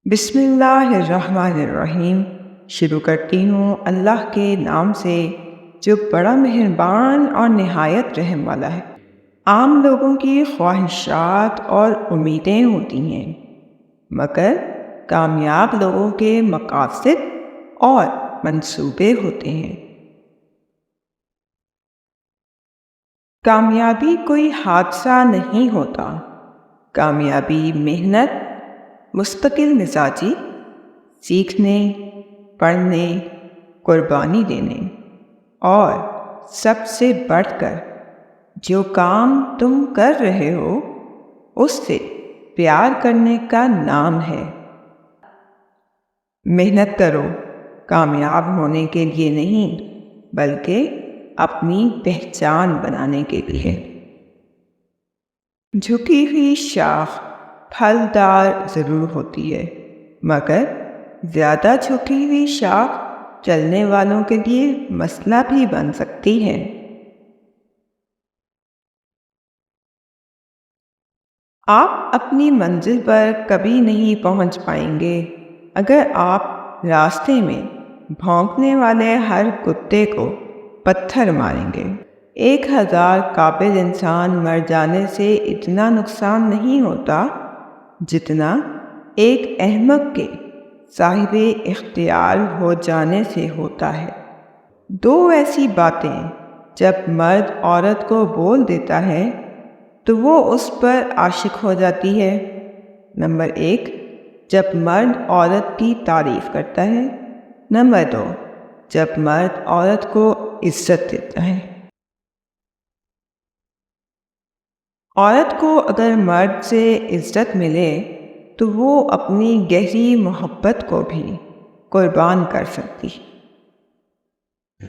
بسم اللہ الرحمن الرحیم۔ شروع کرتی ہوں اللہ کے نام سے جو بڑا مہربان اور نہایت رحم والا ہے۔ عام لوگوں کی خواہشات اور امیدیں ہوتی ہیں، مگر کامیاب لوگوں کے مقاصد اور منصوبے ہوتے ہیں۔ کامیابی کوئی حادثہ نہیں ہوتا، کامیابی محنت، مستقل مزاجی، سیکھنے، پڑھنے، قربانی دینے اور سب سے بڑھ کر جو کام تم کر رہے ہو اس سے پیار کرنے کا نام ہے۔ محنت کرو، کامیاب ہونے کے لیے نہیں بلکہ اپنی پہچان بنانے کے لیے۔ جھکی ہوئی شاخ پھلدار ضرور ہوتی ہے، مگر زیادہ جھکی ہوئی شاخ چلنے والوں کے لیے مسئلہ بھی بن سکتی ہے۔ آپ اپنی منزل پر کبھی نہیں پہنچ پائیں گے اگر آپ راستے میں بھونکنے والے ہر کتے کو پتھر ماریں گے۔ 1000 قابل انسان مر جانے سے اتنا نقصان نہیں ہوتا جتنا ایک احمق کے صاحب اختیار ہو جانے سے ہوتا ہے۔ 2 ایسی باتیں جب مرد عورت کو بول دیتا ہے تو وہ اس پر عاشق ہو جاتی ہے۔ نمبر 1، جب مرد عورت کی تعریف کرتا ہے۔ نمبر 2، جب مرد عورت کو عزت دیتا ہے۔ عورت کو اگر مرد سے عزت ملے تو وہ اپنی گہری محبت کو بھی قربان کر سکتی ہے۔